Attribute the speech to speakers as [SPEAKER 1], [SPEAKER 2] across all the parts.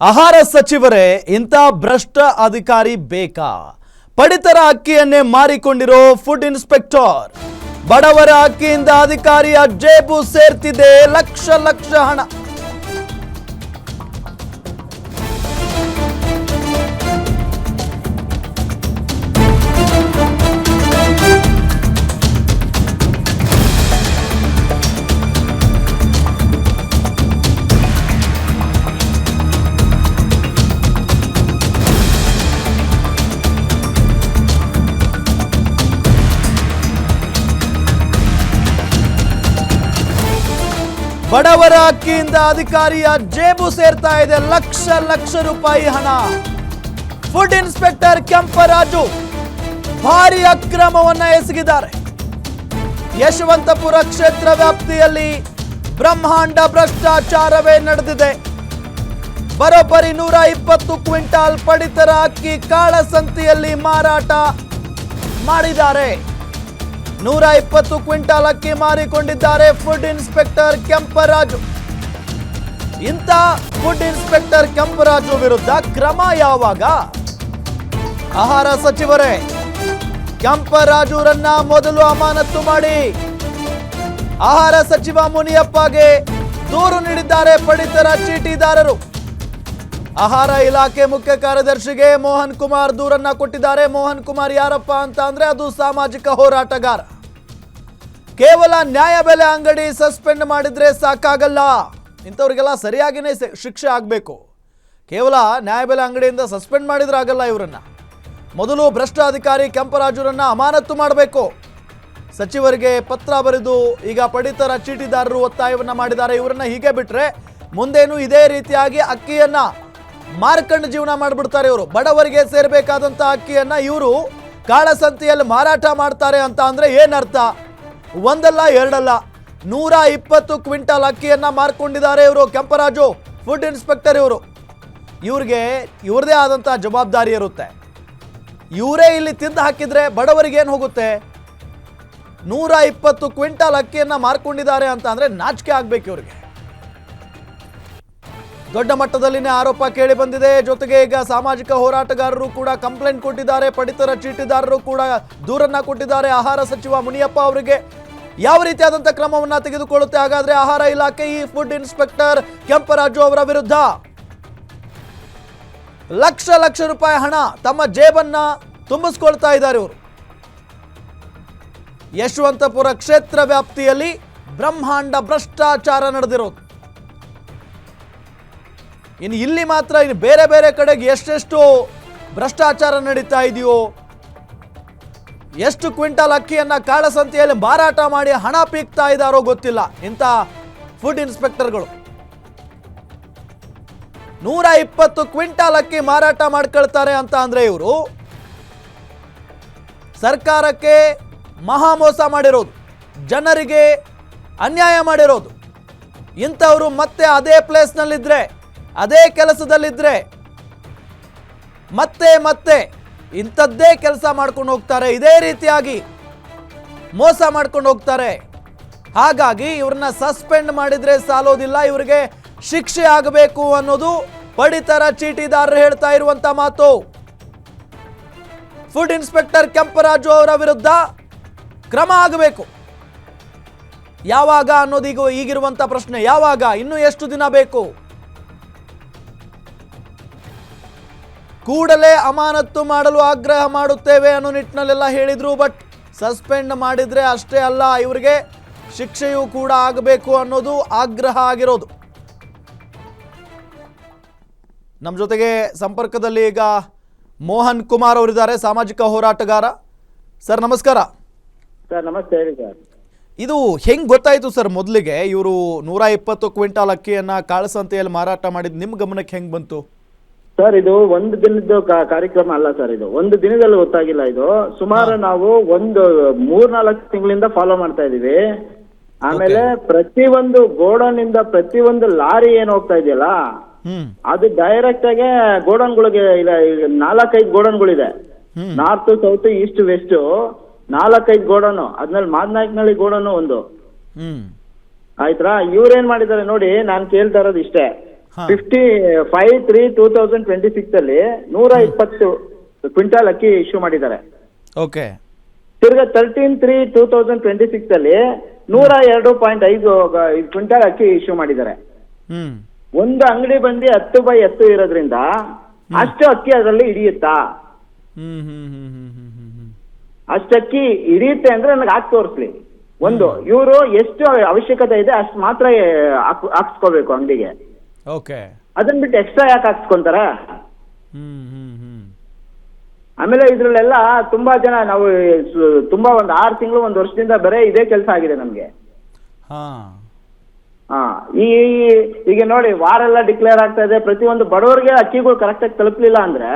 [SPEAKER 1] ಆಹಾರ ಸಚಿವರೇ ಇಂಥ ಭ್ರಷ್ಟ ಅಧಿಕಾರಿ ಬೇಕಾ? ಪಡಿತರ ಅಕ್ಕಿಯನ್ನೇ ಮಾರಿಕೊಂಡಿರೋ ಫುಡ್ ಇನ್ಸ್ಪೆಕ್ಟರ್. ಬಡವರ ಅಕ್ಕಿಯಿಂದ ಅಧಿಕಾರಿಯ ಜೇಬು ಸೇರ್ತಿದೆ ಲಕ್ಷ ಲಕ್ಷ ಹಣ. ಬಡವರ ಅಕ್ಕಿಯಿಂದ ಅಧಿಕಾರಿಯ ಜೇಬು ಸೇರ್ತಾ ಇದೆ ಲಕ್ಷ ಲಕ್ಷ ರೂಪಾಯಿ ಹಣ. ಫುಡ್ ಇನ್ಸ್ಪೆಕ್ಟರ್ ಕೆಂಪರಾಜು ಭಾರಿ ಅಕ್ರಮವನ್ನ ಎಸಗಿದ್ದಾರೆ. ಯಶವಂತಪುರ ಕ್ಷೇತ್ರ ವ್ಯಾಪ್ತಿಯಲ್ಲಿ ಬ್ರಹ್ಮಾಂಡ ಭ್ರಷ್ಟಾಚಾರವೇ ನಡೆದಿದೆ. ಬರೋಬ್ಬರಿ 120 ಕ್ವಿಂಟಾಲ್ ಪಡಿತರ ಅಕ್ಕಿ ಕಾಳಸಂತೆಯಲ್ಲಿ ಮಾರಾಟ ಮಾಡಿದ್ದಾರೆ. 120 ಕ್ವಿಂಟಾಲ್ ಅಕ್ಕಿ ಮಾರಿಕೊಂಡಿದ್ದಾರೆ ಫುಡ್ ಇನ್ಸ್ಪೆಕ್ಟರ್ ಕೆಂಪರಾಜು. ಇಂಥ ಫುಡ್ ಇನ್ಸ್ಪೆಕ್ಟರ್ ಕೆಂಪರಾಜು ವಿರುದ್ಧ ಕ್ರಮ ಯಾವಾಗ? ಆಹಾರ ಸಚಿವರೇ ಕೆಂಪರಾಜುರನ್ನ ಮೊದಲು ಅಮಾನತು ಮಾಡಿ. ಆಹಾರ ಸಚಿವ ಮುನಿಯಪ್ಪಗೆ ದೂರು ನೀಡಿದ್ದಾರೆ ಪಡಿತರ ಚೀಟಿದಾರರು. ಆಹಾರ ಇಲಾಖೆ ಮುಖ್ಯ ಕಾರ್ಯದರ್ಶಿಗೆ ಮೋಹನ್ ಕುಮಾರ್ ದೂರನ್ನ ಕೊಟ್ಟಿದ್ದಾರೆ. ಮೋಹನ್ ಕುಮಾರ್ ಯಾರಪ್ಪ ಅಂತ ಅಂದ್ರೆ ಅದು ಸಾಮಾಜಿಕ ಹೋರಾಟಗಾರ. ಕೇವಲ ನ್ಯಾಯಬೆಲೆ ಅಂಗಡಿ ಸಸ್ಪೆಂಡ್ ಮಾಡಿದ್ರೆ ಸಾಕಾಗಲ್ಲ, ಇಂಥವ್ರಿಗೆಲ್ಲ ಸರಿಯಾಗಿನೇ ಶಿಕ್ಷೆ ಆಗಬೇಕು. ಕೇವಲ ನ್ಯಾಯಬೆಲೆ ಅಂಗಡಿಯಿಂದ ಸಸ್ಪೆಂಡ್ ಮಾಡಿದ್ರೆ ಆಗಲ್ಲ. ಇವರನ್ನ ಮೊದಲು ಭ್ರಷ್ಟ ಅಧಿಕಾರಿ ಕೆಂಪರಾಜುರನ್ನ ಅಮಾನತು ಮಾಡಬೇಕು. ಸಚಿವರಿಗೆ ಪತ್ರ ಬರೆದು ಈಗ ಪಡಿತರ ಚೀಟಿದಾರರು ಒತ್ತಾಯವನ್ನ ಮಾಡಿದ್ದಾರೆ. ಇವರನ್ನ ಹೀಗೆ ಬಿಟ್ರೆ ಮುಂದೇನು ಇದೇ ರೀತಿಯಾಗಿ ಅಕ್ಕಿಯನ್ನ ಮಾರ್ಕಂಡು ಜೀವನ ಮಾಡಿಬಿಡ್ತಾರೆ. ಇವರು ಬಡವರಿಗೆ ಸೇರಬೇಕಾದಂಥ ಅಕ್ಕಿಯನ್ನ ಇವರು ಕಾಳಸಂತೆಯಲ್ಲಿ ಮಾರಾಟ ಮಾಡ್ತಾರೆ ಅಂತ ಅಂದ್ರೆ ಏನರ್ಥ? ಒಂದಲ್ಲ ಎರಡಲ್ಲ 120 ಕ್ವಿಂಟಾಲ್ ಅಕ್ಕಿಯನ್ನ ಮಾರ್ಕೊಂಡಿದ್ದಾರೆ ಇವರು ಕೆಂಪರಾಜು ಫುಡ್ ಇನ್ಸ್ಪೆಕ್ಟರ್. ಇವ್ರಿಗೆ ಇವ್ರದೇ ಆದಂಥ ಜವಾಬ್ದಾರಿ ಇರುತ್ತೆ. ಇವರೇ ಇಲ್ಲಿ ತಿಂದು ಹಾಕಿದ್ರೆ ಬಡವರಿಗೆ ಏನು ಹೋಗುತ್ತೆ? 120 ಕ್ವಿಂಟಾಲ್ ಅಕ್ಕಿಯನ್ನ ಮಾರ್ಕೊಂಡಿದ್ದಾರೆ ಅಂತ ಅಂದ್ರೆ ನಾಚಿಕೆ ಆಗ್ಬೇಕು ಇವ್ರಿಗೆ. ದೊಡ್ಡ ಮಟ್ಟದಲ್ಲಿನೇ ಆರೋಪ ಕೇಳಿ ಬಂದಿದೆ. ಜೊತೆಗೆ ಈಗ ಸಾಮಾಜಿಕ ಹೋರಾಟಗಾರರು ಕೂಡ ಕಂಪ್ಲೇಂಟ್ ಕೊಟ್ಟಿದ್ದಾರೆ. ಪಡಿತರ ಚೀಟಿದಾರರು ಕೂಡ ದೂರನ್ನ ಕೊಟ್ಟಿದ್ದಾರೆ ಆಹಾರ ಸಚಿವ ಮುನಿಯಪ್ಪ ಅವರಿಗೆ. ಯಾವ ರೀತಿಯಾದಂಥ ಕ್ರಮವನ್ನ ತೆಗೆದುಕೊಳ್ಳುತ್ತೆ ಹಾಗಾದ್ರೆ ಆಹಾರ ಇಲಾಖೆ ಈ ಫುಡ್ ಇನ್ಸ್ಪೆಕ್ಟರ್ ಕೆಂಪರಾಜು ಅವರ ವಿರುದ್ಧ? ಲಕ್ಷ ಲಕ್ಷ ರೂಪಾಯಿ ಹಣ ತಮ್ಮ ಜೇಬನ್ನ ತುಂಬಿಸ್ಕೊಳ್ತಾ ಇದ್ದಾರೆ ಇವರು. ಯಶವಂತಪುರ ಕ್ಷೇತ್ರ ವ್ಯಾಪ್ತಿಯಲ್ಲಿ ಬ್ರಹ್ಮಾಂಡ ಭ್ರಷ್ಟಾಚಾರ ನಡೆದಿರೋದು. ಇನ್ನು ಇಲ್ಲಿ ಮಾತ್ರ ಇನ್ನು ಬೇರೆ ಬೇರೆ ಕಡೆಗೆ ಎಷ್ಟೆಷ್ಟು ಭ್ರಷ್ಟಾಚಾರ ನಡೀತಾ ಇದೆಯೋ, ಎಷ್ಟು ಕ್ವಿಂಟಾಲ್ ಅಕ್ಕಿಯನ್ನ ಕಾಳಸಂತೆಯಲ್ಲಿ ಮಾರಾಟ ಮಾಡಿ ಹಣ ಪೀಕ್ತಾ ಇದ್ದಾರೋ ಗೊತ್ತಿಲ್ಲ ಇಂಥ ಫುಡ್ ಇನ್ಸ್ಪೆಕ್ಟರ್ಗಳು. 120 ಕ್ವಿಂಟಾಲ್ ಅಕ್ಕಿ ಮಾರಾಟ ಮಾಡ್ಕೊಳ್ತಾರೆ ಅಂತ ಅಂದ್ರೆ ಇವರು ಸರ್ಕಾರಕ್ಕೆ ಮಹಾ ಮೋಸ ಮಾಡಿರೋದು, ಜನರಿಗೆ ಅನ್ಯಾಯ ಮಾಡಿರೋದು. ಇಂಥವರು ಮತ್ತೆ ಅದೇ ಪ್ಲೇಸ್ನಲ್ಲಿದ್ರೆ, ಅದೇ ಕೆಲಸದಲ್ಲಿದ್ರೆ ಮತ್ತೆ ಮತ್ತೆ ಇಂಥದ್ದೇ ಕೆಲಸ ಮಾಡ್ಕೊಂಡು ಹೋಗ್ತಾರೆ. ಇದೇ ರೀತಿಯಾಗಿ ಮೋಸ ಮಾಡ್ಕೊಂಡು ಹೋಗ್ತಾರೆ. ಹಾಗಾಗಿ ಇವ್ರನ್ನ ಸಸ್ಪೆಂಡ್ ಮಾಡಿದ್ರೆ ಸಾಲೋದಿಲ್ಲ, ಇವರಿಗೆ ಶಿಕ್ಷೆ ಆಗಬೇಕು ಅನ್ನೋದು ಪಡಿತರ ಚೀಟಿದಾರರು ಹೇಳ್ತಾ ಇರುವಂತ ಮಾತು. ಫುಡ್ ಇನ್ಸ್ಪೆಕ್ಟರ್ ಕೆಂಪರಾಜು ಅವರ ವಿರುದ್ಧ ಕ್ರಮ ಆಗಬೇಕು. ಯಾವಾಗ ಅನ್ನೋದೀಗ ಈಗಿರುವಂತ ಪ್ರಶ್ನೆ. ಯಾವಾಗ? ಇನ್ನು ಎಷ್ಟು ದಿನ ಬೇಕು? ಕೂಡಲೇ ಅಮಾನತು ಮಾಡಲು ಆಗ್ರಹ ಮಾಡುತ್ತೇವೆ ಅನ್ನೋ ನಿಟ್ಟಿನಲ್ಲೆಲ್ಲ ಹೇಳಿದ್ರು. ಬಟ್ ಸಸ್ಪೆಂಡ್ ಮಾಡಿದ್ರೆ ಅಷ್ಟೇ ಅಲ್ಲ, ಇವರಿಗೆ ಶಿಕ್ಷೆಯೂ ಕೂಡ ಆಗಬೇಕು ಅನ್ನೋದು ಆಗ್ರಹ ಆಗಿರೋದು. ನಮ್ಮ ಜೊತೆಗೆ ಸಂಪರ್ಕದಲ್ಲಿ ಈಗ ಮೋಹನ್ ಕುಮಾರ್ ಅವರಿದ್ದಾರೆ, ಸಾಮಾಜಿಕ ಹೋರಾಟಗಾರ. ಸರ್ ನಮಸ್ಕಾರ.
[SPEAKER 2] ಸರ್ ನಮಸ್ತೆ, ಹೇಳಿ ಸರ್.
[SPEAKER 1] ಇದು ಹೆಂಗ್ ಗೊತ್ತಾಯ್ತು ಸರ್ ಮೊದಲಿಗೆ ಇವರು 120 ಕ್ವಿಂಟಾಲ್ ಅಕ್ಕಿಯನ್ನ ಕಾಳಸಂತೆಯಲ್ಲಿ ಮಾರಾಟ ಮಾಡಿದ್ ನಿಮ್ಮ ಗಮನಕ್ಕೆ ಹೆಂಗ್ ಬಂತು?
[SPEAKER 2] ಸರ್ ಇದು ಒಂದು ದಿನದ ಕಾರ್ಯಕ್ರಮ ಅಲ್ಲ ಸರ್, ಇದು ಒಂದು ದಿನದಲ್ಲಿ ಗೊತ್ತಾಗಿಲ್ಲ. ಇದು ಸುಮಾರು ನಾವು ಒಂದು 3-4 ತಿಂಗಳಿಂದ ಫಾಲೋ ಮಾಡ್ತಾ ಇದೀವಿ. ಆಮೇಲೆ ಪ್ರತಿಯೊಂದು ಗೋಡೌನ್ ಇಂದ ಪ್ರತಿಯೊಂದು ಲಾರಿ ಏನ್ ಹೋಗ್ತಾ ಇದೆಯಲ್ಲ ಅದು ಡೈರೆಕ್ಟ್ ಆಗಿ ಗೋಡೌನ್ಗಳಿಗೆ 4-5 ಗೋಡೌನ್ಗಳಿದೆ. North, south, east, west 4-5 godown. ಅದ್ಮೇಲೆ ಮಾದನಾಯಕನಹಳ್ಳಿ ಗೋಡೌನ್ ಒಂದು. ಆಯ್ತಾ? ಇವ್ರೇನ್ ಮಾಡಿದ್ದಾರೆ ನೋಡಿ, ನಾನು ಕೇಳ್ತಾ ಇರೋದು ಇಷ್ಟೇ.
[SPEAKER 1] ಹಾ.
[SPEAKER 2] 55/3/2026 ಅಲ್ಲಿ 120 ಕ್ವಿಂಟಾಲ್ ಅಕ್ಕಿ ಇಶ್ಯೂ ಮಾಡಿದ್ದಾರೆ.
[SPEAKER 1] ಓಕೆ.
[SPEAKER 2] ತಿರ್ಗಾ 13/3/2026 ಅಲ್ಲಿ 102.5 ಕ್ವಿಂಟಾಲ್ ಅಕ್ಕಿ ಇಶ್ಯೂ ಮಾಡಿದ್ದಾರೆ.
[SPEAKER 1] ಹ್ಮ್.
[SPEAKER 2] ಒಂದು ಅಂಗಡಿ ಬಂದು 10/10 ಇರೋದ್ರಿಂದ ಅಷ್ಟು ಅಕ್ಕಿ ಅದರಲ್ಲಿ ಹಿಡಿಯುತ್ತಾ?
[SPEAKER 1] ಹ್ಮ್ ಹ್ಮ್ ಹ್ಮ್ ಹ್ಮ್ ಹ್ಮ್ ಹ್ಮ್ ಹ್ಮ್.
[SPEAKER 2] ಅಷ್ಟು ಅಕ್ಕಿ ಹಿಡಿಯುತ್ತೆ ಅಂದ್ರೆ ನನಗೆ ಹಾಕಿ ತೋರಿಸ್ಲಿ. ಒಂದು ಇವರು ಎಷ್ಟು ಅವಶ್ಯಕತೆ ಇದೆ ಅಷ್ಟು ಮಾತ್ರ ಹಾಕ್ಸ್ಕೋಬೇಕು ಅಂಗಡಿಗೆ.
[SPEAKER 1] ಓಕೆ.
[SPEAKER 2] ಅದನ್ನ ಬಿಟ್ಟು ಎಕ್ಸ್ಟ್ರಾ ಯಾಕೆ ಹಾಕ್ಸ್ಕೊಂತಾರ?
[SPEAKER 1] ಹ್ಮ್ ಹ್ಮ್ ಹ್ಮ್.
[SPEAKER 2] ಆಮೇಲೆ ಇದ್ರಲ್ಲೆಲ್ಲ ತುಂಬಾ ಜನ ನಾವು ತುಂಬಾ ಒಂದು 6 ತಿಂಗಳು 1 ವರ್ಷದಿಂದ ಬರೀ ಇದೇ ಕೆಲಸ ಆಗಿದೆ ನಮ್ಗೆ.
[SPEAKER 1] ಹಾ.
[SPEAKER 2] ಈಗ ನೋಡಿ ವಾರ ಎಲ್ಲ ಡಿಕ್ಲೇರ್ ಆಗ್ತಾ ಇದೆ. ಪ್ರತಿಯೊಂದು ಬಡವರಿಗೆ ಅಕ್ಕಿಗಳು ಕರೆಕ್ಟ್ ಆಗಿ ತಲುಪಲಿಲ್ಲ ಅಂದ್ರೆ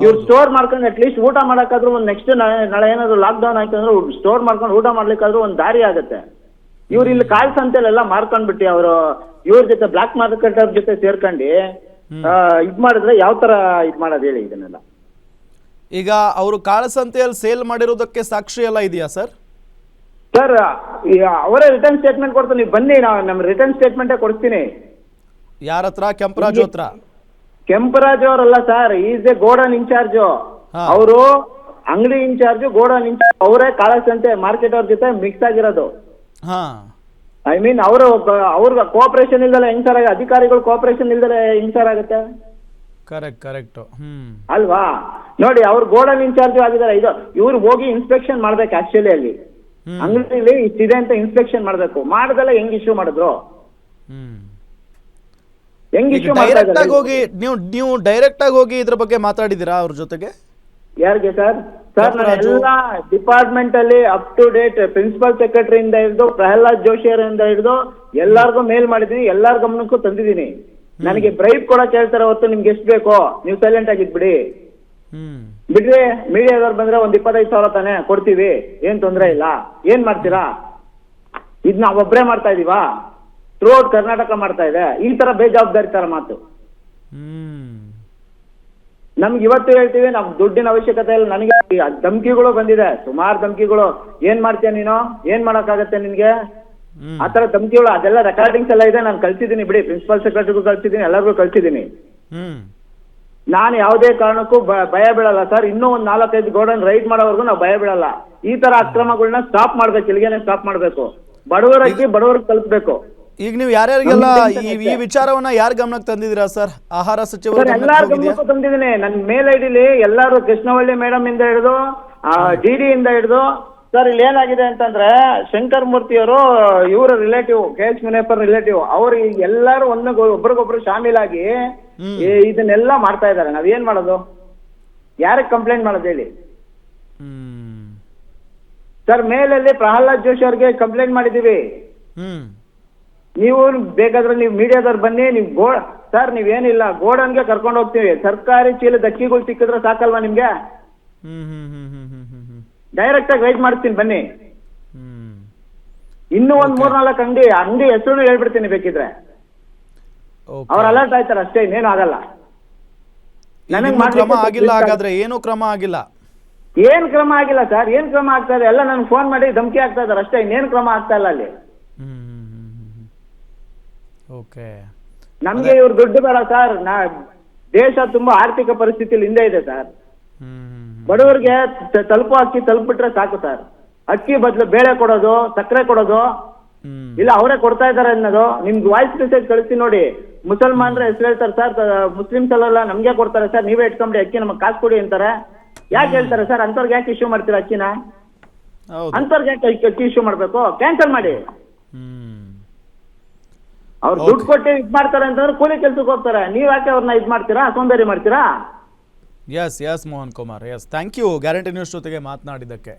[SPEAKER 2] ಇವ್ರು ಸ್ಟೋರ್ ಮಾಡ್ಕೊಂಡು ಅಟ್ಲೀಸ್ಟ್ ಊಟ ಮಾಡಕ್ಕಾದ್ರೂ ಒಂದು ನೆಕ್ಸ್ಟ್ ನಾಳೆ ಏನಾದ್ರು ಲಾಕ್ ಡೌನ್ ಆಯ್ತು ಅಂದ್ರೆ ಸ್ಟೋರ್ ಮಾಡ್ಕೊಂಡು ಊಟ ಮಾಡ್ಲಿಕ್ಕಾದ್ರೂ ಒಂದು ದಾರಿ ಆಗುತ್ತೆ. ಇವ್ರು ಇಲ್ಲಿ ಕಾಲ್ ಸಂತೆಲೆಲ್ಲ ಮಾರ್ಕೊಂಡ್ಬಿಟ್ಟು ಅವರು ಇವ್ರ ಜೊತೆ ಬ್ಲಾಕ್ ಮಾರ್ಕೆಟ್ ಅವ್ರ ಜೊತೆ ಸೇರ್ಕೊಂಡು ಇದ್ ಮಾಡಿದ್ರೆ ಯಾವ ತರ ಇದ್ ಮಾಡೋದು ಹೇಳಿ ಇದನ್ನೆಲ್ಲ?
[SPEAKER 1] ಈಗ ಅವರು ಕಾಳಸಂತೆಯಲ್ಲಿ ಸೇಲ್ ಮಾಡಿರೋದಕ್ಕೆ ಸಾಕ್ಷಿ ಎಲ್ಲ ಇದೆಯಾ ಸರ್?
[SPEAKER 2] ಸರ್ ಅವರೇ ರಿಟರ್ನ್ ಸ್ಟೇಟ್ಮೆಂಟ್ ಕೊಡ್ತೀನಿ, ನೀವು ಬನ್ನಿ, ನಾವು ನಮ್ಮ ರಿಟರ್ನ್ ಸ್ಟೇಟ್ಮೆಂಟೇ ಕೊಡ್ತೀನಿ.
[SPEAKER 1] ಯಾರ ಹತ್ರ? ಕೆಂಪರಾಜು ಹತ್ರ?
[SPEAKER 2] ಕೆಂಪರಾಜು ಅವರಲ್ಲ sir, is a godown incharge. ಅವರು ಅಂಗಡಿ ಇನ್ಚಾರ್ಜು, ಗೋಡನ್ ಇನ್ಚಾರ್ಜ್ ಅವರೇ ಕಾಳಸಂತೆ ಮಾರ್ಕೆಟ್ ಅವ್ರ ಜೊತೆ ಮಿಕ್ಸ್ ಆಗಿರೋದು. ಐ ಮೀನ್ ಅವ್ರ ಕೋಆಪರೇಷನ್ ಇಲ್ದಲೆ ಹೆಂಗ್ ಸರ್ ಅಧಿಕಾರಿಗಳು ಕೋಆಪರೇಷನ್ ಇಲ್ದಲೆ ಹೆಂಗ್ ಸರ್ ಆಗುತ್ತೆ?
[SPEAKER 1] ಕರೆಕ್ಟ್.
[SPEAKER 2] ಅಲ್ವಾ? ನೋಡಿ, ಅವ್ರು ಗೋಡನ್ ಇನ್ಚಾರ್ಜ್ ಆಗಿದ್ದಾರೆ. ಇವ್ರು ಹೋಗಿ ಇನ್ಸ್ಪೆಕ್ಷನ್ ಮಾಡ್ಬೇಕು. ಆಕ್ಚುಲಿ ಅಲ್ಲಿ ಅಂಗಡಿಲಿ ಇಷ್ಟಿದೆ ಅಂತ ಇನ್ಸ್ಪೆಕ್ಷನ್ ಮಾಡ್ಬೇಕು. ಮಾಡ್ದಲ್ಲ ಹೆಂಗ್ ಇಶ್ಯೂ ಮಾಡಿದ್ರು? ಹೆಂಗ್ ಇಶ್ಯೂ
[SPEAKER 1] ಡೈರೆಕ್ಟ್ ಆಗಿ ಹೋಗಿ ನೀವು ಡೈರೆಕ್ಟ್ ಆಗಿ ಹೋಗಿ ಇದ್ರ ಬಗ್ಗೆ ಮಾತಾಡಿದಿರಾ ಅವ್ರ ಜೊತೆಗೆ?
[SPEAKER 2] ಯಾರಿಗೆ ಸರ್? ಸರ್ ನಾನು ಎಲ್ಲ ಡಿಪಾರ್ಟ್ಮೆಂಟ್ ಅಲ್ಲಿ up to date principal secretary ಇಂದ ಹಿಡಿದು ಪ್ರಹ್ಲಾದ್ ಜೋಶಿ ಅವರಿಂದ ಹಿಡಿದು ಎಲ್ಲಾರ್ಗು ಮೇಲ್ ಮಾಡಿದೀನಿ, ಎಲ್ಲಾರ ಗಮನಕ್ಕೂ ತಂದಿದ್ದೀನಿ. ನನಗೆ ಬ್ರೈಬ್ ಕೊಡಕ್ ಹೇಳ್ತಾರೆ ಹೊತ್ತು ನಿಮ್ಗೆ ಎಷ್ಟು ಬೇಕೋ ನೀವು ಸೈಲೆಂಟ್ ಆಗಿದ್ಬಿಡಿ. ಬಿಡ್ರಿ, ಮೀಡಿಯಾದವ್ರು ಬಂದ್ರೆ ಒಂದ್ 25,000 ತಾನೆ ಕೊಡ್ತೀವಿ, ಏನ್ ತೊಂದ್ರೆ ಇಲ್ಲ, ಏನ್ ಮಾಡ್ತೀರಾ? ಇದ್ ನಾವ್ ಒಬ್ರೇ ಮಾಡ್ತಾ ಇದೀವಾ? ಥ್ರೂಔಟ್ ಕರ್ನಾಟಕ ಮಾಡ್ತಾ ಇದೆ. ಈ ತರ ಬೇಜವಾಬ್ದಾರಿ ತರ ಮಾತು. ನಮ್ಗೆ ಇವತ್ತು ಹೇಳ್ತೀವಿ, ನಮ್ ದುಡ್ಡಿನ ಅವಶ್ಯಕತೆ ಇಲ್ಲ. ನನಗೆ ಧಮ್ಕಿಗಳು ಬಂದಿದೆ, ಸುಮಾರು ಧಮ್ಕಿಗಳು. ಏನ್ ಮಾಡ್ತೀಯ ನೀನು? ಏನ್ ಮಾಡಕ್ಕಾಗತ್ತೆ ನಿನ್ಗೆ? ಆತರ ಧಮ್ಕಿಗಳು, ಅದೆಲ್ಲ ರೆಕಾರ್ಡಿಂಗ್ಸ್ ಎಲ್ಲ ಇದೆ, ನಾನು ಕಳ್ಸಿದ್ದೀನಿ ಬಿಡಿ. ಪ್ರಿನ್ಸಿಪಲ್ ಸೆಕ್ರೆಟರಿಗೂ ಕಳ್ಸಿದ್ದೀನಿ, ಎಲ್ಲರಿಗೂ ಕಳ್ಸಿದ್ದೀನಿ. ನಾನು ಯಾವುದೇ ಕಾರಣಕ್ಕೂ ಭಯ ಬೀಳಲ್ಲ ಸರ್. ಇನ್ನೂ ಒಂದ್ 4-5 ಗೋಡನ್ ರೈಡ್ ಮಾಡೋವರೆಗೂ ನಾವು ಭಯ ಬೀಳಲ್ಲ. ಈ ತರ ಅಕ್ರಮಗಳನ್ನ ಸ್ಟಾಪ್ ಮಾಡ್ಬೇಕು, ಇಲ್ಲಿಗೆನೆ ಸ್ಟಾಪ್ ಮಾಡ್ಬೇಕು. ಬಡವರಿಗೆ ತಲುಪಬೇಕು.
[SPEAKER 1] ಈಗ ನೀವು ಯಾರ್ಯಾರಿಗೆಲ್ಲ ಈ ವಿಚಾರವನ್ನ ಯಾರ ಗಮನಕ್ಕೆ ತಂದಿದ್ದೀರಾ ಸರ್? ಆಹಾರ ಸಚಿವರು
[SPEAKER 2] ಎಲ್ಲಾರ ಗಮನಕ್ಕೂ ತಂದಿದ್ದೀನಿ. ನನ್ನ ಮೇಲ್ ಐಡಿಲಿ ಎಲ್ಲಾರು ಕೃಷ್ಣವಳ್ಳಿ ಮೇಡಮ್ ಇಂದ ಹಿಡಿದು ಡಿಡಿ ಇಂದ ಹಿಡಿದು ಸರ್ ಇಲ್ಲಿ ಏನಾಗಿದೆ ಅಂತಂದ್ರೆ ಶಂಕರ್ ಮೂರ್ತಿ ಅವರು ಇವರ ರಿಲೇಟಿವ್, KH ಮುನಿಯಪ್ಪರ್ ರಿಲೇಟಿವ್, ಅವ್ರು ಎಲ್ಲಾರು ಒಬ್ರಿಗೊಬ್ರು ಶಾಮೀಲಾಗಿ ಇದನ್ನೆಲ್ಲ ಮಾಡ್ತಾ ಇದಾರೆ. ನಾವ್ ಏನ್ ಮಾಡೋದು? ಯಾರಿಗೆ ಕಂಪ್ಲೇಂಟ್ ಮಾಡೋದು ಹೇಳಿ ಸರ್? ಮೇಲಲ್ಲಿ ಪ್ರಹ್ಲಾದ್ ಜೋಶಿ ಅವ್ರಿಗೆ ಕಂಪ್ಲೇಂಟ್ ಮಾಡಿದೀವಿ. ನೀವು ಬೇಕಾದ್ರೆ ನೀವು ಮೀಡಿಯಾದವ್ರು ಬನ್ನಿ. ನೀವು ಸರ್ ನೀವೇನಿಲ್ಲ, ಗೋಡನ್ಗೆ ಕರ್ಕೊಂಡು ಹೋಗ್ತೀವಿ. ಸರ್ಕಾರಿ ಚೀಲದ ಅಕ್ಕಿಗಳು ಸಿಕ್ಕಿದ್ರೆ ಸಾಕಲ್ವಾ ನಿಮ್ಗೆ? ಡೈರೆಕ್ಟ್ ಆಗಿ ರೈಡ್ ಮಾಡ್ತೀನಿ, ಬನ್ನಿ. ಇನ್ನೂ ಒಂದ್ 3-4 ಅಂಗಡಿ ಹೆಸರು ಹೇಳ್ಬಿಡ್ತೀನಿ ಬೇಕಿದ್ರೆ. ಅವ್ರ ಅಲರ್ಟ್ ಆಯ್ತಾರ ಅಷ್ಟೇ, ಇನ್ನೇನು ಆಗಲ್ಲ.
[SPEAKER 1] ಕ್ರಮ ಆಗಿಲ್ಲ ಹಾಗಾದ್ರೆ? ಏನು ಕ್ರಮ ಆಗಿಲ್ಲ?
[SPEAKER 2] ಏನ್ ಕ್ರಮ ಆಗಿಲ್ಲ ಸರ್? ಏನ್ ಕ್ರಮ ಆಗ್ತಾ ಇದೆ? ಎಲ್ಲ ನನ್ಗೆ ಫೋನ್ ಮಾಡಿ ಧಮಕಿ ಆಗ್ತಾ ಇದಾರೆ ಅಷ್ಟೇ, ಇನ್ನೇನ್ ಕ್ರಮ ಆಗ್ತಾ ಇಲ್ಲ ಅಲ್ಲಿ. ನಮ್ಗೆ ಇವ್ರು ದುಡ್ಡು ಬೇಡ ಸರ್. ದೇಶ ತುಂಬಾ ಆರ್ಥಿಕ ಪರಿಸ್ಥಿತಿಯಲ್ಲಿ ಹಿಂದೆ ಇದೆ ಸರ್. ಬಡವರಿಗೆ ತಲುಪೋ ಅಕ್ಕಿ ತಲುಪಿಟ್ರೆ ಸಾಕು ಸರ್. ಅಕ್ಕಿ ಬದಲು ಬೇಳೆ ಕೊಡೋದು, ಸಕ್ಕರೆ ಕೊಡೋದು, ಇಲ್ಲ ಅವರೇ ಕೊಡ್ತಾ ಇದಾರೆ ಅನ್ನೋದು. ನಿಮ್ಗೆ ವಾಯ್ಸ್ ಮೆಸೇಜ್ ಕಳಿಸ್ತೀನಿ ನೋಡಿ. ಮುಸಲ್ಮಾನ್ರ ಹೆಸರು ಹೇಳ್ತಾರೆ ಸರ್, ಮುಸ್ಲಿಮ್ಸ್ ಅಲ್ಲ ನಮ್ಗೆ ಕೊಡ್ತಾರೆ ಸರ್, ನೀವೇ ಇಟ್ಕೊಂಡ್ರಿ ಅಕ್ಕಿ, ನಮಗೆ ಕಾಸು ಕೊಡಿ ಅಂತಾರೆ. ಯಾಕೆ ಹೇಳ್ತಾರೆ ಸರ್? ಅಂತವ್ರಿಗೆ ಯಾಕೆ ಇಶ್ಯೂ ಮಾಡ್ತೀರಾ ಅಕ್ಕಿನ? ಅಂತವ್ರಿಗೆ ಯಾಕೆ ಅಕ್ಕಿ ಇಶ್ಯೂ ಮಾಡ್ಬೇಕು? ಕ್ಯಾನ್ಸಲ್ ಮಾಡಿ. ಅವ್ರು ದುಡ್ಡು ಕೊಟ್ಟು ಇದ್ ಮಾಡ್ತಾರೆ ಅಂತಂದ್ರೆ ಕೂಲಿ ಕೆಲ್ಸಕ್ಕೆ ಹೋಗ್ತಾರೆ. ನೀವ್ ಯಾಕೆ ಅವ್ರನ್ನ ಇದ್ ಮಾಡ್ತೀರಾ? ಸೋಂಬೇರಿ ಮಾಡ್ತೀರಾ?
[SPEAKER 1] S Mohan Kumar, thank you guarantee news ಜೊತೆಗೆ ಮಾತನಾಡಿದ್ದಕ್ಕೆ.